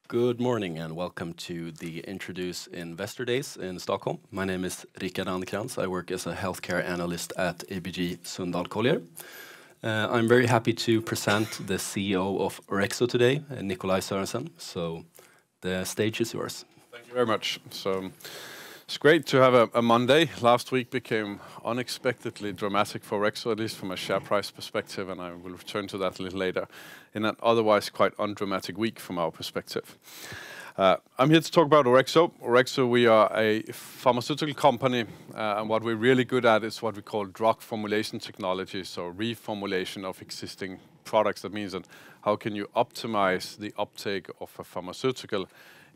Good morning and welcome to the Introduce Investor Days in Stockholm. My name is Rickard Anderkrans. I work as a healthcare analyst at ABG Sundal Collier. I'm very happy to present the CEO of Orexo today, Nikolaj Sörensen. So the stage is yours. Thank you very much. So it's great to have a Monday. Last week became unexpectedly dramatic for Orexo, at least from a share price perspective, and I will return to that a little later, in an otherwise quite undramatic week from our perspective. I'm here to talk about Orexo. Orexo, we are a pharmaceutical company, and what we're really good at is what we call drug formulation technology, so reformulation of existing products. That means that how can you optimize the uptake of a pharmaceutical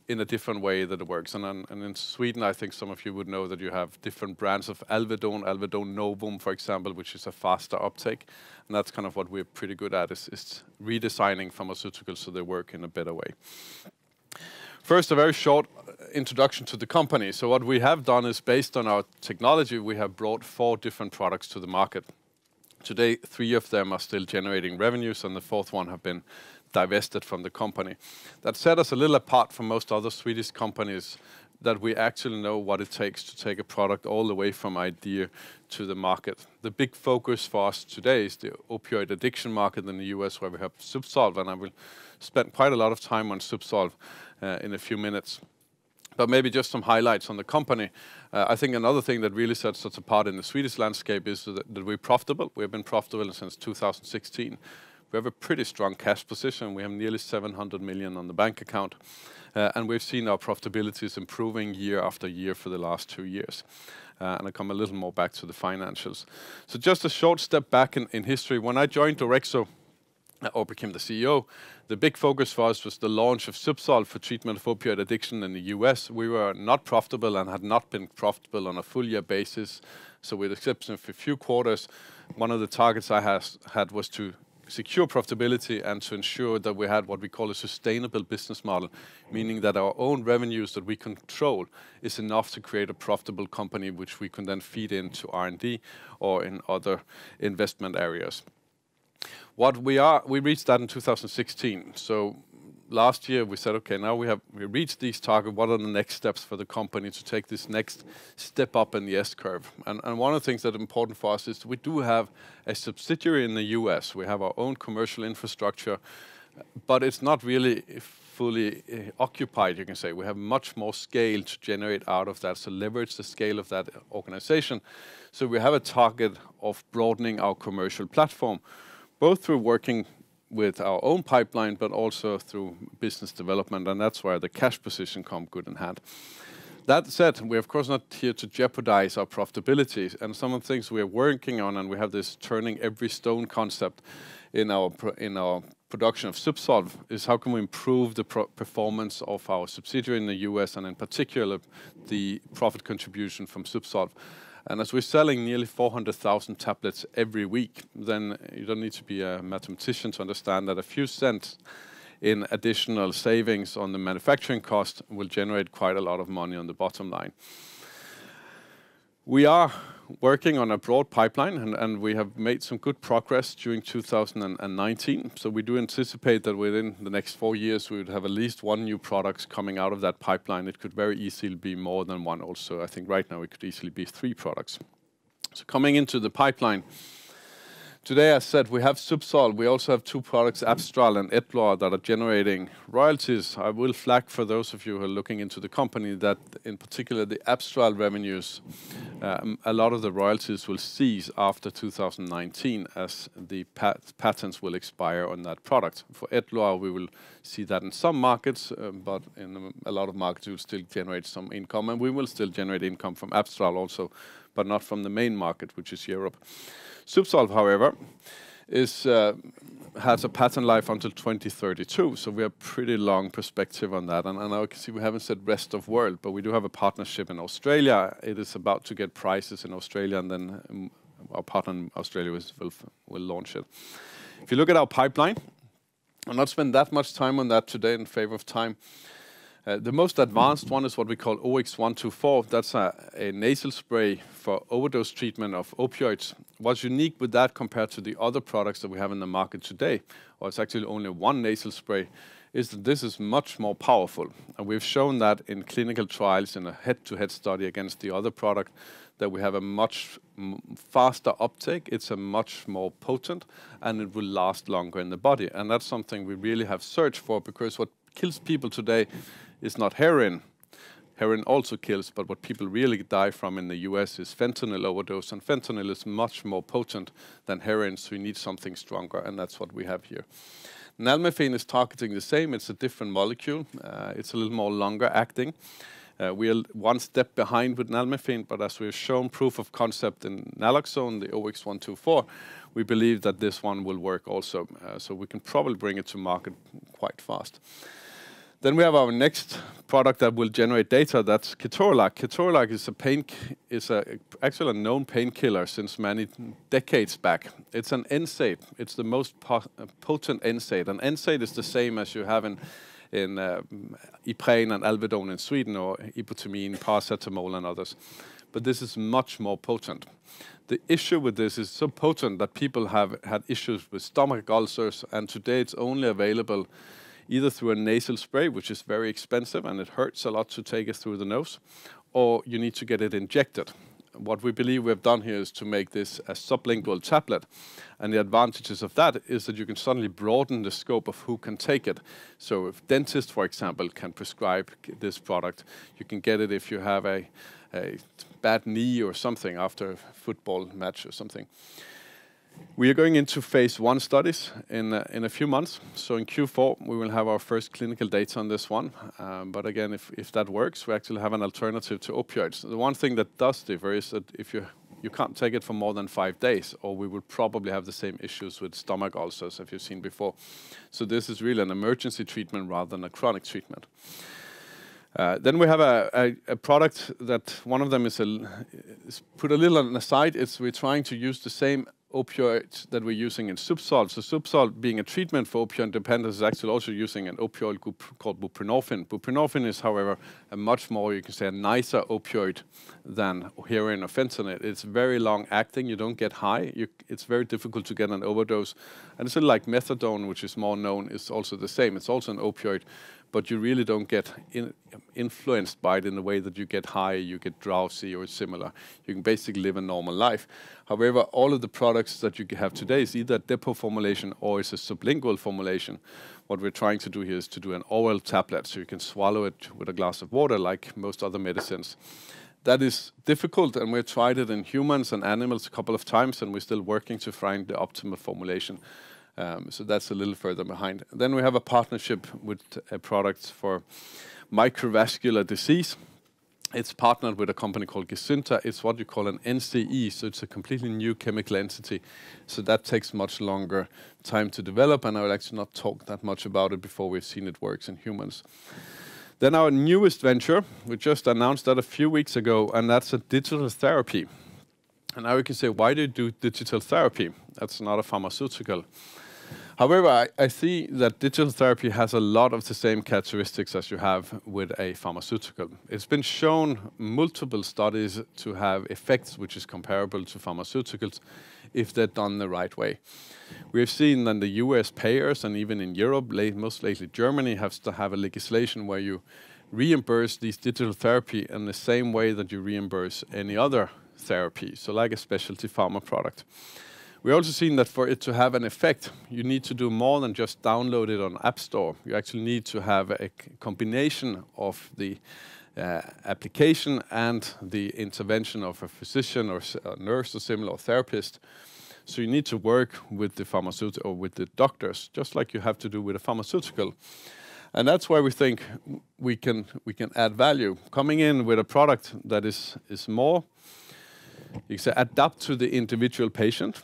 in a different way that it works. And in Sweden, I think some of you would know that you have different brands of Alvedon Novum, for example, which is a faster uptake. And that's kind of what we're pretty good at, is redesigning pharmaceuticals so they work in a better way. First, a very short introduction to the company. So what we have done is, based on our technology, we have brought 4 different products to the market. Today, 3 of them are still generating revenues, and the 4th one have been divested from the company. That set us a little apart from most other Swedish companies, that we actually know what it takes to take a product all the way from idea to the market. The big focus for us today is the opioid addiction market in the US, where we have Zubsolv, and I will spend quite a lot of time on Zubsolv in a few minutes. But maybe just some highlights on the company. I think another thing that really sets us apart in the Swedish landscape is that we're profitable. We have been profitable since 2016. We have a pretty strong cash position. We have nearly 700 million on the bank account. And we've seen our profitability is improving year after year for the last 2 years. And I'll come a little more back to the financials. So just a short step back in history. When I joined Orexo, or became the CEO, the big focus for us was the launch of Zubsolv for treatment of opioid addiction in the US. We were not profitable and had not been profitable on a full year basis. So with the exception of a few quarters, one of the targets I had was to secure profitability and to ensure that we had what we call a sustainable business model, meaning that our own revenues that we control is enough to create a profitable company which we can then feed into R&D or in other investment areas. We reached that in 2016. So last year we said, okay, now we reached these targets. What are the next steps for the company to take this next step up in the S-curve? And one of the things that is important for us is we do have a subsidiary in the US. We have our own commercial infrastructure, but it's not really fully occupied, you can say. We have much more scale to generate out of that, so leverage the scale of that organization. So we have a target of broadening our commercial platform, both through working with our own pipeline, but also through business development, and that's where the cash position comes good in hand. That said, we're of course not here to jeopardize our profitability, and some of the things we're working on, and we have this turning every stone concept in our production of Zubsolv, is how can we improve the performance of our subsidiary in the US, and in particular the profit contribution from Zubsolv. And as we're selling nearly 400,000 tablets every week, then you don't need to be a mathematician to understand that a few cents in additional savings on the manufacturing cost will generate quite a lot of money on the bottom line. We are working on a broad pipeline, and we have made some good progress during 2019. So we do anticipate that within the next 4 years, we would have at least 1 new product coming out of that pipeline. It could very easily be more than 1 also. I think right now it could easily be 3 products. So coming into the pipeline, today I said we have Zubsolv. We also have 2 products, Abstral and Edluar, that are generating royalties. I will flag for those of you who are looking into the company that in particular the Abstral revenues, a lot of the royalties will cease after 2019 as the patents will expire on that product. For Edluar, we will see that in some markets, but in a lot of markets we will still generate some income, and we will still generate income from Abstral also, but not from the main market, which is Europe. Zubsolv, however, has a patent life until 2032, so we have pretty long perspective on that. And now you can see we haven't said rest of world, but we do have a partnership in Australia. It is about to get prices in Australia, and then our partner in Australia will launch it. If you look at our pipeline, I'll not spend that much time on that today in favor of time. The most advanced one is what we call OX124. That's a nasal spray for overdose treatment of opioids. What's unique with that compared to the other products that we have in the market today, or it's actually only 1 nasal spray, is that this is much more powerful. And we've shown that in clinical trials in a head-to-head study against the other product, that we have a much faster uptake, it's a much more potent, and it will last longer in the body. And that's something we really have searched for, because what kills people today is not heroin. Heroin also kills, but what people really die from in the US is fentanyl overdose, and fentanyl is much more potent than heroin, so we need something stronger, and that's what we have here. Nalmefene is targeting the same, it's a different molecule, it's a little more longer acting. We are one step behind with nalmefene, but as we've shown proof of concept in naloxone, the OX124, we believe that this one will work also, so we can probably bring it to market quite fast. Then we have our next product that will generate data, that's ketorolac. Ketorolac is actually a known painkiller since many decades back. It's an NSAID. It's the most potent NSAID. And NSAID is the same as you have in Ipren and Alvedon in Sweden, or ibuprofen, paracetamol and others. But this is much more potent. The issue with this is so potent that people have had issues with stomach ulcers, and today it's only available either through a nasal spray, which is very expensive and it hurts a lot to take it through the nose, or you need to get it injected. What we believe we have done here is to make this a sublingual tablet. And the advantages of that is that you can suddenly broaden the scope of who can take it. So if dentists, for example, can prescribe this product, you can get it if you have a bad knee or something after a football match or something. We are going into phase 1 studies in a few months. So in Q4, we will have our first clinical data on this one. But again, if that works, we actually have an alternative to opioids. The one thing that does differ is that if you can't take it for more than 5 days, or we will probably have the same issues with stomach ulcers as you've seen before. So this is really an emergency treatment rather than a chronic treatment. Then we have a product that one of them is put a little on the side. We're trying to use the same opioids that we're using in Zubsolv. So Zubsolv, being a treatment for opioid dependence, is actually also using an opioid group called buprenorphine. Buprenorphine is, however, a much more, you can say, a nicer opioid than heroin or fentanyl. It's very long acting. You don't get high. It's very difficult to get an overdose. And it's like methadone, which is more known, is also the same. It's also an opioid, but you really don't get influenced by it in the way that you get high, you get drowsy, or similar. You can basically live a normal life. However, all of the products that you have today is either a depot formulation or it's a sublingual formulation. What we're trying to do here is to do an oral tablet, so you can swallow it with a glass of water like most other medicines. That is difficult, and we've tried it in humans and animals a couple of times, and we're still working to find the optimal formulation. So that's a little further behind. Then we have a partnership with a product for microvascular disease. It's partnered with a company called Gesynta. It's what you call an NCE, so it's a completely new chemical entity. So that takes much longer time to develop, and I will actually not talk that much about it before we've seen it works in humans. Then our newest venture, we just announced that a few weeks ago, and that's a digital therapy. And now we can say, why do you do digital therapy? That's not a pharmaceutical. However, I see that digital therapy has a lot of the same characteristics as you have with a pharmaceutical. It's been shown multiple studies to have effects which is comparable to pharmaceuticals if they're done the right way. We have seen that the US payers, and even in Europe, most lately Germany, has to have a legislation where you reimburse these digital therapy in the same way that you reimburse any other therapy, so like a specialty pharma product. We've also seen that for it to have an effect, you need to do more than just download it on App Store. You actually need to have a combination of the application and the intervention of a physician or a nurse or similar, or therapist. So you need to work with the pharmaceutical or with the doctors, just like you have to do with a pharmaceutical. And that's why we think we can add value. Coming in with a product that is more, you can say, adapt to the individual patient.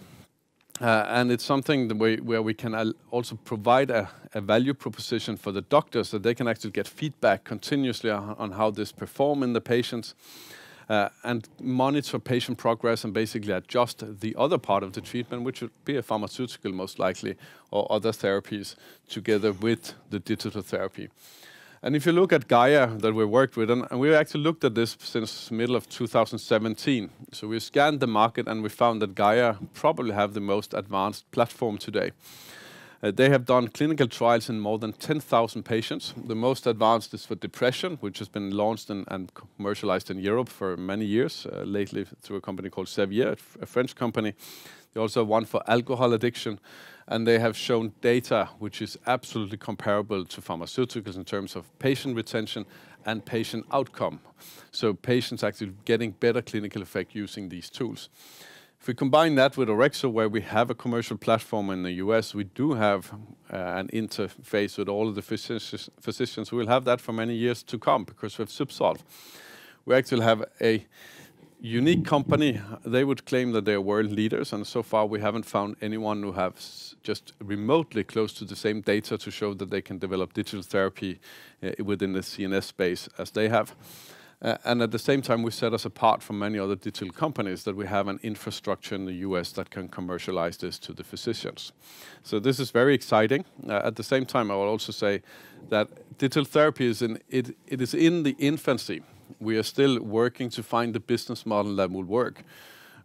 And it's something where we can also provide a value proposition for the doctors, that they can actually get feedback continuously on how this performs in the patients, and monitor patient progress and basically adjust the other part of the treatment, which would be a pharmaceutical most likely, or other therapies together with the digital therapy. And if you look at Gaia that we worked with, and we actually looked at this since middle of 2017. So we scanned the market and we found that Gaia probably have the most advanced platform today. They have done clinical trials in more than 10,000 patients. The most advanced is for depression, which has been launched and commercialized in Europe for many years, lately through a company called Servier, a French company. They also have one for alcohol addiction, and they have shown data which is absolutely comparable to pharmaceuticals in terms of patient retention and patient outcome. So patients actually getting better clinical effect using these tools. If we combine that with Orexo, where we have a commercial platform in the US, we do have an interface with all of the physicians. We will have that for many years to come because we have Zubsolv. We actually have a unique company. They would claim that they are world leaders, and so far we haven't found anyone who has just remotely close to the same data to show that they can develop digital therapy within the CNS space as they have. And at the same time, we set us apart from many other digital companies that we have an infrastructure in the US that can commercialize this to the physicians. So this is very exciting. At the same time, I will also say that digital therapy is it is in the infancy. We are still working to find the business model that will work.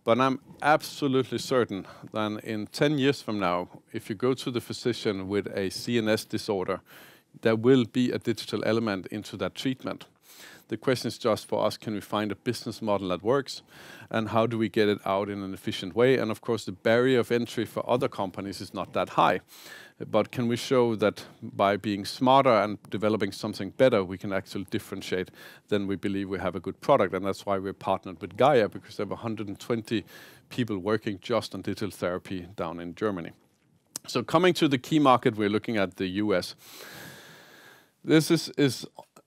But I'm absolutely certain that in 10 years from now, if you go to the physician with a CNS disorder, there will be a digital element into that treatment. The question is just for us, can we find a business model that works, and how do we get it out in an efficient way? And of course, the barrier of entry for other companies is not that high. But can we show that by being smarter and developing something better, we can actually differentiate, then we believe we have a good product. And that's why we're partnered with Gaia, because there have 120 people working just on digital therapy down in Germany. So coming to the key market, we're looking at the US. This is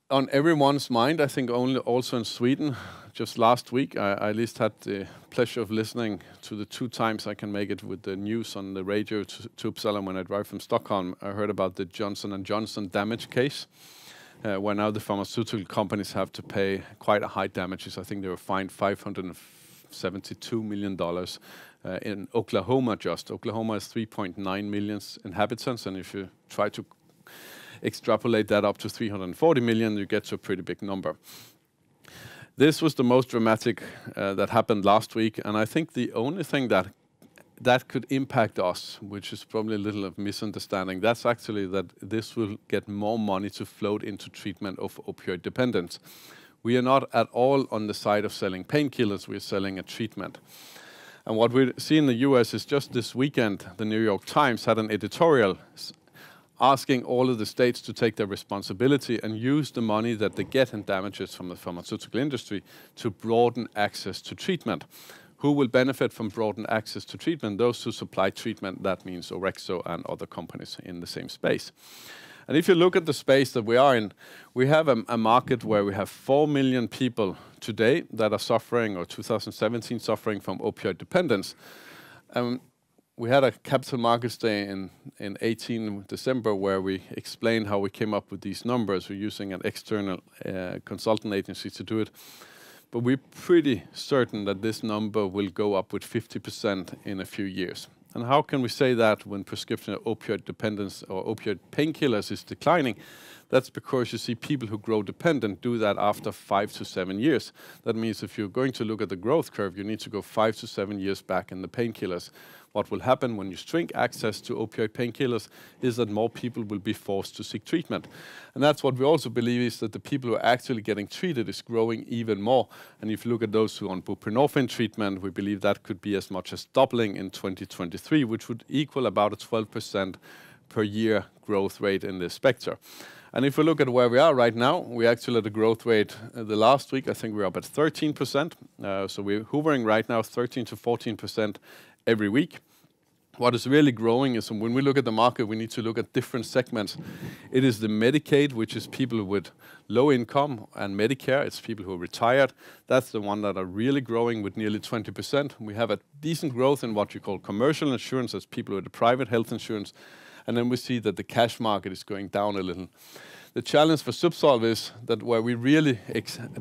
on everyone's mind, I think only also in Sweden. Just last week, I at least had the pleasure of listening to the 2 times I can make it with the news on the radio to Uppsala when I drive from Stockholm. I heard about the Johnson & Johnson damage case, where now the pharmaceutical companies have to pay quite a high damages. I think they were fined $572 million in Oklahoma just. Oklahoma is 3.9 million inhabitants, and if you try to extrapolate that up to 340 million, you get to a pretty big number. This was the most dramatic that happened last week, and I think the only thing that could impact us, which is probably a little of misunderstanding, that's actually that this will get more money to float into treatment of opioid dependence. We are not at all on the side of selling painkillers, we're selling a treatment. And what we see in the US is just this weekend, the New York Times had an editorial asking all of the states to take their responsibility and use the money that they get in damages from the pharmaceutical industry to broaden access to treatment. Who will benefit from broadened access to treatment? Those who supply treatment, that means Orexo and other companies in the same space. And if you look at the space that we are in, we have a market where we have 4 million people today that are suffering, or 2017 suffering from opioid dependence. We had a Capital Markets Day in 18 December where we explained how we came up with these numbers. We're using an external consultant agency to do it. But we're pretty certain that this number will go up with 50% in a few years. And how can we say that when prescription of opioid dependence or opioid painkillers is declining? That's because you see people who grow dependent do that after 5 to 7 years. That means if you're going to look at the growth curve, you need to go 5 to 7 years back in the painkillers. What will happen when you shrink access to opioid painkillers is that more people will be forced to seek treatment. And that's what we also believe is that the people who are actually getting treated is growing even more. And if you look at those who are on buprenorphine treatment, we believe that could be as much as doubling in 2023, which would equal about a 12% per year growth rate in this spectrum. And if we look at where we are right now, we actually had a growth rate the last week, I think we're up at 13%. So we're hovering right now 13 to 14% every week. What is really growing is when we look at the market, we need to look at different segments. It is the Medicaid, which is people with low income, and Medicare, it's people who are retired. That's the one that are really growing with nearly 20%. We have a decent growth in what you call commercial insurance, as people with a private health insurance. And then we see that the cash market is going down a little. The challenge for Zubsolv is that where we really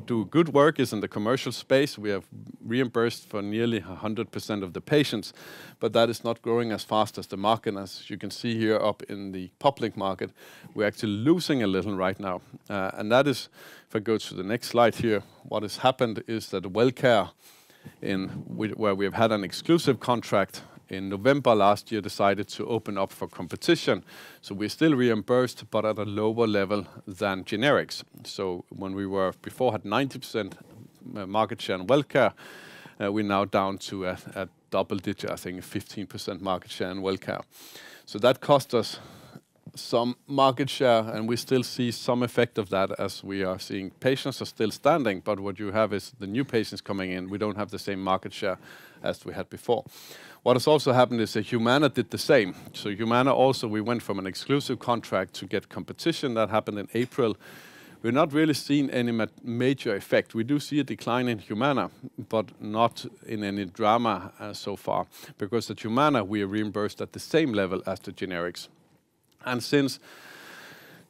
do good work is in the commercial space. We have reimbursed for nearly 100% of the patients, but that is not growing as fast as the market. As you can see here up in the public market, we're actually losing a little right now. And that is, if I go to the next slide here, what has happened is that WellCare, where we have had an exclusive contract in November last year decided to open up for competition. So we're still reimbursed, but at a lower level than generics. So when we were before had 90% market share in WellCare, we're now down to a double digit, I think 15% market share in WellCare. So that cost us some market share, and we still see some effect of that as we are seeing patients are still standing, but what you have is the new patients coming in. We don't have the same market share as we had before. What has also happened is that Humana did the same. So Humana also, we went from an exclusive contract to get competition. That happened in April. We're not really seeing any major effect. We do see a decline in Humana, but not in any drama so far, because at Humana we are reimbursed at the same level as the generics. And since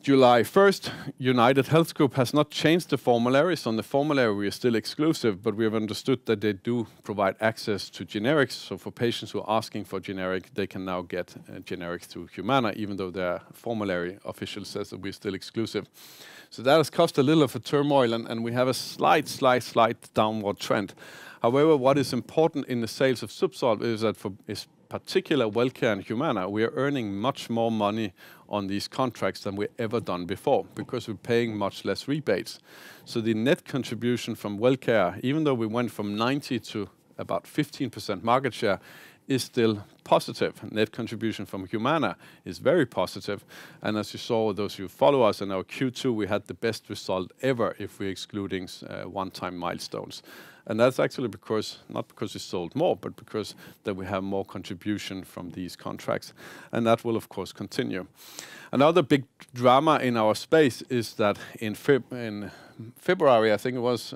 July 1st, United Health Group has not changed the formularies. On the formulary, we are still exclusive, but we have understood that they do provide access to generics. So for patients who are asking for generic, they can now get generic through Humana, even though their formulary official says that we're still exclusive. So that has caused a little of a turmoil, and we have a slight downward trend. However, what is important in the sales of Zubsolv is that for particular WellCare and Humana, we are earning much more money on these contracts than we've ever done before, because we're paying much less rebates. So the net contribution from WellCare, even though we went from 90 to about 15% market share, is still positive. Net contribution from Humana is very positive. And as you saw, those who follow us in our Q2, we had the best result ever if we're excluding one-time milestones. And that's actually because, not because we sold more, but because that we have more contribution from these contracts. And that will, of course, continue. Another big drama in our space is that in February, I think it was,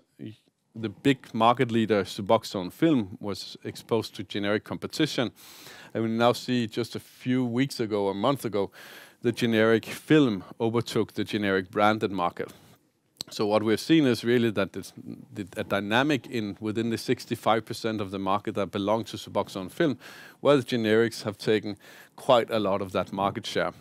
the big market leader, Suboxone Film, was exposed to generic competition. And we now see just a few weeks ago, or a month ago, the generic film overtook the generic branded market. So what we've seen is really that a dynamic within the 65% of the market that belong to Suboxone Film, where the generics have taken quite a lot of that market share.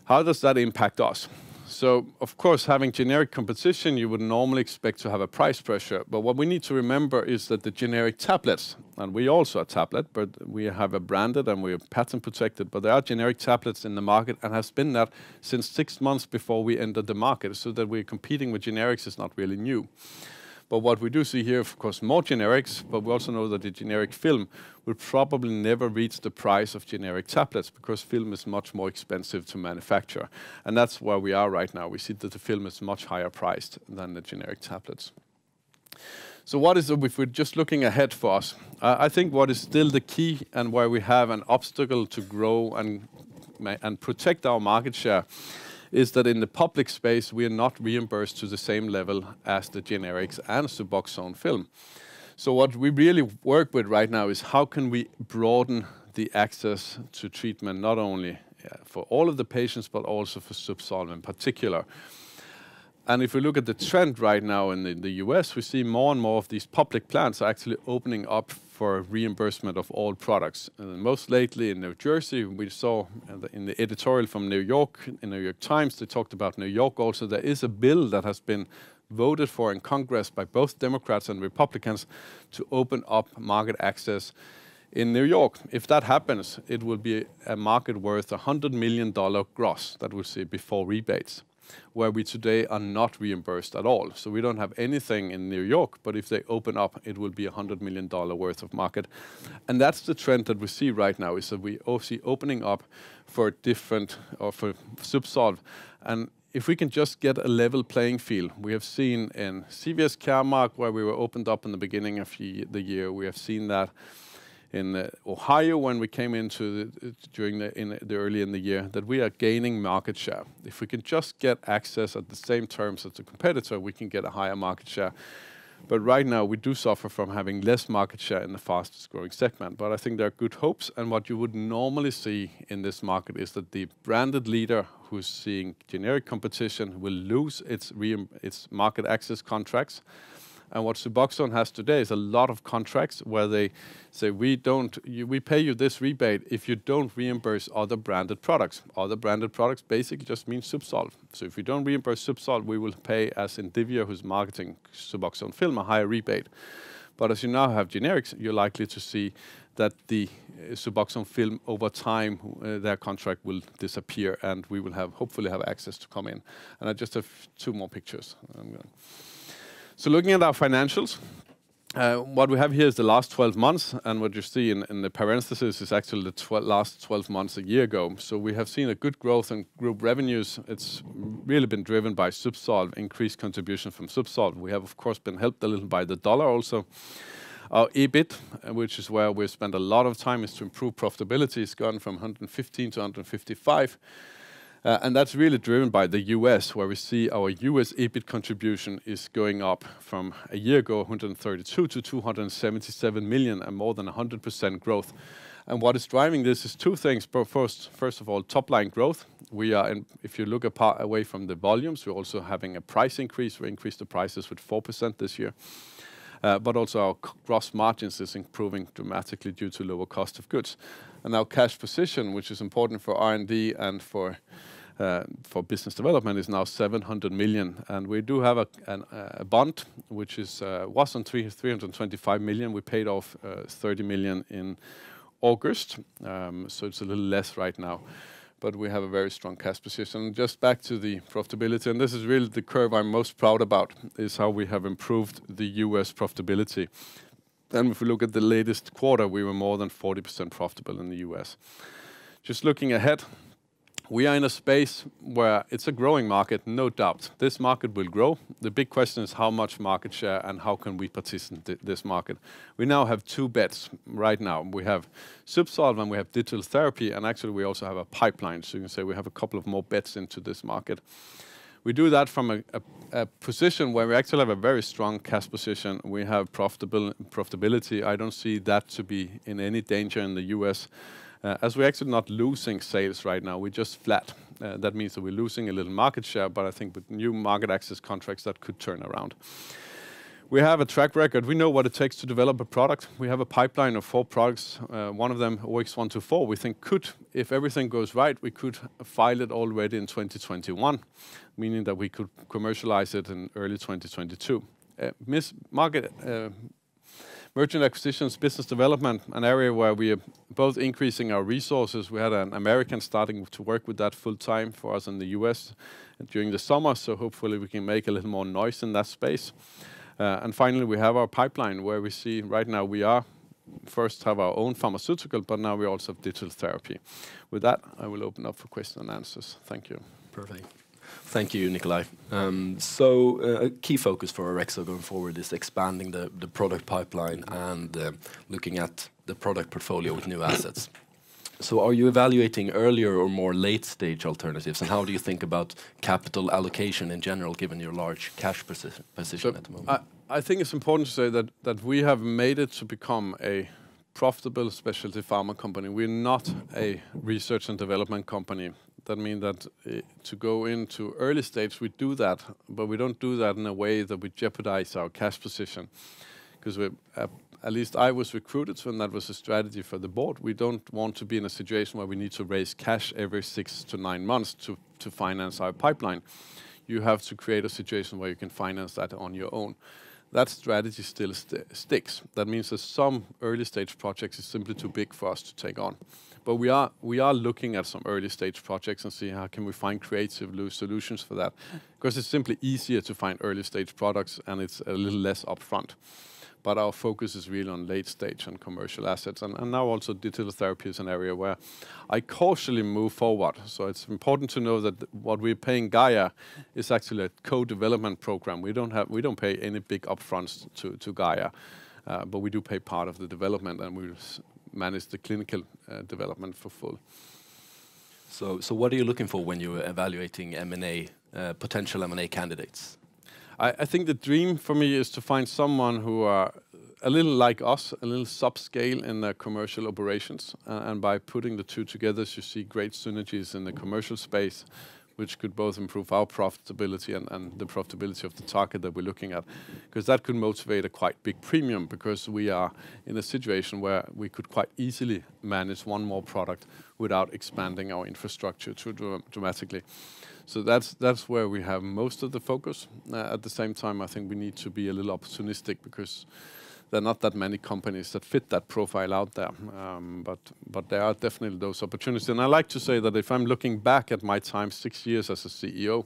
How does that impact us? So, of course, having generic competition, you would normally expect to have a price pressure. But what we need to remember is that the generic tablets, and we also a tablet, but we have a branded and we are patent protected, but there are generic tablets in the market and has been that since 6 months before we entered the market. So that we're competing with generics is not really new. But what we do see here, of course, more generics, but we also know that the generic film will probably never reach the price of generic tablets, because film is much more expensive to manufacture. And that's where we are right now. We see that the film is much higher priced than the generic tablets. So what is it, if we're just looking ahead for us? I think what is still the key and where we have an obstacle to grow and protect our market share is that in the public space, we are not reimbursed to the same level as the generics and Suboxone Film. So what we really work with right now is how can we broaden the access to treatment, not only for all of the patients, but also for Zubsolv in particular. And if we look at the trend right now in the US, we see more and more of these public plans are actually opening up for reimbursement of all products. And most lately in New Jersey, we saw in the editorial from New York, in New York Times, they talked about New York also. There is a bill that has been voted for in Congress by both Democrats and Republicans to open up market access in New York. If that happens, it will be a market worth $100 million gross, that we'll see before rebates, where we today are not reimbursed at all. So we don't have anything in New York, but if they open up, it will be $100 million worth of market. And that's the trend that we see right now, is that we see opening up for different, or for Zubsolv. And if we can just get a level playing field, we have seen in CVS Caremark, where we were opened up in the beginning of the year, we have seen that in Ohio, when we came into early in the year, that we are gaining market share. If we can just get access at the same terms as the competitor, we can get a higher market share. But right now, we do suffer from having less market share in the fastest growing segment. But I think there are good hopes. And what you would normally see in this market is that the branded leader who's seeing generic competition will lose its market access contracts. And what Suboxone has today is a lot of contracts where they say, we pay you this rebate if you don't reimburse other branded products. Other branded products basically just means Zubsolv. So if we don't reimburse Zubsolv, we will pay, as Indivior, who's marketing Suboxone Film, a higher rebate. But as you now have generics, you're likely to see that the Suboxone film over time, their contract will disappear, and we will hopefully have access to come in. And I just have 2 more pictures. So looking at our financials, what we have here is the last 12 months, and what you see in the parentheses is actually the last 12 months a year ago. So we have seen a good growth in group revenues. It's really been driven by Zubsolv, increased contribution from Zubsolv. We have, of course, been helped a little by the dollar also. Our EBIT, which is where we spent a lot of time, is to improve profitability. It's gone from 115 to 155. And that's really driven by the US, where we see our US EBIT contribution is going up from a year ago, 132 to 277 million, and more than 100% growth. And what is driving this is 2 things. First of all, top line growth. We are, if you look away from the volumes, we're also having a price increase. We increased the prices with 4% this year. But also our gross margins is improving dramatically due to lower cost of goods. And our cash position, which is important for R&D and for business development, is now 700 million. And we do have a bond, which was on 325 million. We paid off 30 million in August, so it's a little less right now. But we have a very strong cash position. Just back to the profitability, and this is really the curve I'm most proud about, is how we have improved the US profitability. And if we look at the latest quarter, we were more than 40% profitable in the US. Just looking ahead, we are in a space where it's a growing market, no doubt. This market will grow. The big question is how much market share and how can we participate in this market. We now have 2 bets right now. We have Zubsolv and we have digital therapy, and actually we also have a pipeline. So you can say we have a couple of more bets into this market. We do that from a position where we actually have a very strong cash position. We have profitability. I don't see that to be in any danger in the US. As we're actually not losing sales right now, we're just flat. That means that we're losing a little market share, but I think with new market access contracts that could turn around. We have a track record. We know what it takes to develop a product. We have a pipeline of 4 products. One of them, OX124, we think could, if everything goes right, we could file it already in 2021, meaning that we could commercialize it in early 2022. Merchant acquisitions, business development, an area where we are both increasing our resources. We had an American starting to work with that full time for us in the US during the summer, so hopefully we can make a little more noise in that space. And finally, we have our pipeline where we see right now we are first have our own pharmaceutical, but now we also have digital therapy. With that, I will open up for questions and answers. Thank you. Perfect. Thank you, Nikolaj. So a key focus for Orexo going forward is expanding the product pipeline and looking at the product portfolio with new assets. So are you evaluating earlier or more late-stage alternatives, and how do you think about capital allocation in general, given your large cash position at the moment? I think it's important to say that we have made it to become a profitable specialty pharma company. We're not a research and development company. That means that to go into early stage, we do that, but we don't do that in a way that we jeopardize our cash position. Because at least I was recruited, and that was a strategy for the board. We don't want to be in a situation where we need to raise cash every 6 to 9 months to finance our pipeline. You have to create a situation where you can finance that on your own. That strategy still sticks. That means that some early stage projects is simply too big for us to take on. But we are looking at some early stage projects and see how can we find creative solutions for that. Because it's simply easier to find early stage products and it's a little less upfront. But our focus is really on late stage and commercial assets. And now also digital therapy is an area where I cautiously move forward. So it's important to know that what we're paying Gaia is actually a co-development program. We don't pay any big upfronts to Gaia, but we do pay part of the development, and we manage the clinical development for full. So what are you looking for when you're evaluating M&A, potential M&A candidates? I think the dream for me is to find someone who are a little like us, a little subscale in their commercial operations. And by putting the 2 together, you see great synergies in the commercial space, which could both improve our profitability and the profitability of the target that we're looking at. Because that could motivate a quite big premium, because we are in a situation where we could quite easily manage one more product without expanding our infrastructure too dramatically. So that's where we have most of the focus. At the same time, I think we need to be a little opportunistic, because there are not that many companies that fit that profile out there. But there are definitely those opportunities. And I like to say that if I'm looking back at my time, 6 years as a CEO,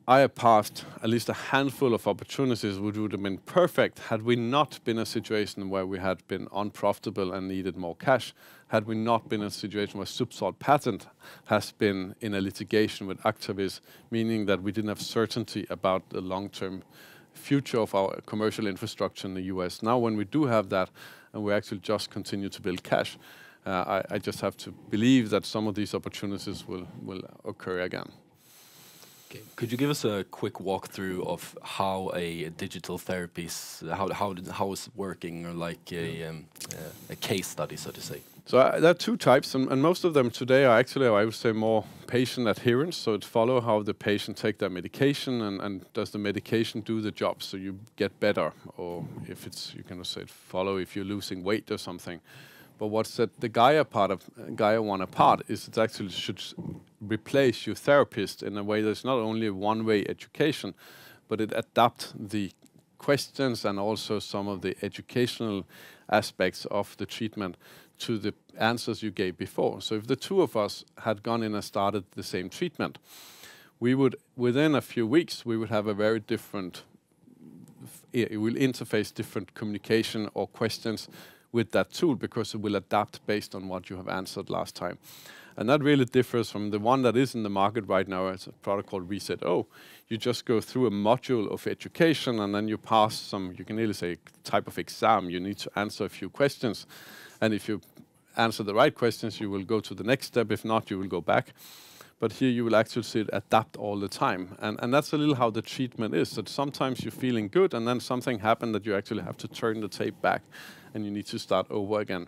I have passed at least a handful of opportunities which would have been perfect had we not been in a situation where we had been unprofitable and needed more cash, had we not been in a situation where Zubsolv patent has been in a litigation with Actavis, meaning that we didn't have certainty about the long-term future of our commercial infrastructure in the US. Now when we do have that, and we actually just continue to build cash, I just have to believe that some of these opportunities will occur again. Okay. Could you give us a quick walkthrough of how a digital therapy how is working, or like a case study, so to say? So there are two types, and most of them today are actually, I would say, more patient adherence. So it follow how the patient take their medication, and does the medication do the job so you get better, or if it's, you can say, follow if you're losing weight or something. But what set the Gaia one apart is it actually should replace your therapist in a way that's not only a one-way education, but it adapt the questions and also some of the educational aspects of the treatment to the answers you gave before. So if the two of us had gone in and started the same treatment, we would, within a few weeks, we would have a very different, it will interface different communication or questions with that tool, because it will adapt based on what you have answered last time. And that really differs from the one that is in the market right now. It's a product called Reset O. You just go through a module of education, and then you pass some, you can really say, type of exam. You need to answer a few questions. And if you answer the right questions, you will go to the next step. If not, you will go back. But here you will actually see it adapt all the time. And that's a little how the treatment is. That sometimes you're feeling good, and then something happened that you actually have to turn the tape back, and you need to start over again.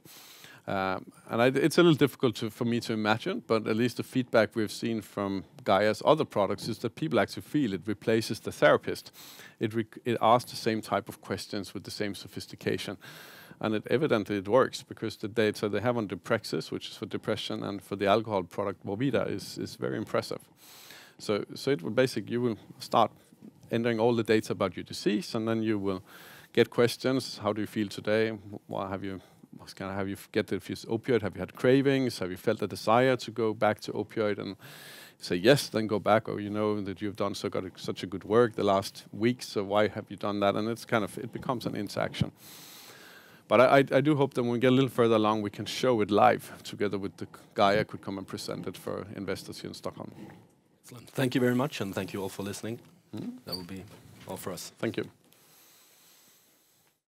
It's a little difficult for me to imagine, but at least the feedback we've seen from Gaia's other products is that people actually feel it replaces the therapist. It asks the same type of questions with the same sophistication. And evidently it works, because the data they have on Deprexis, which is for depression, and for the alcohol product Movida is very impressive. So it will basically, you will start entering all the data about your disease, and then you will get questions. How do you feel today? Have you get if you opioid? Have you had cravings? Have you felt a desire to go back to opioid? And say yes, then go back. Or you know that you've done such a good work the last week, so why have you done that? And it's it becomes an interaction. But I do hope that when we get a little further along, we can show it live together with the Gaia could come and present it for investors here in Stockholm. Excellent. Thank you very much, and thank you all for listening. That will be all for us. Thank you.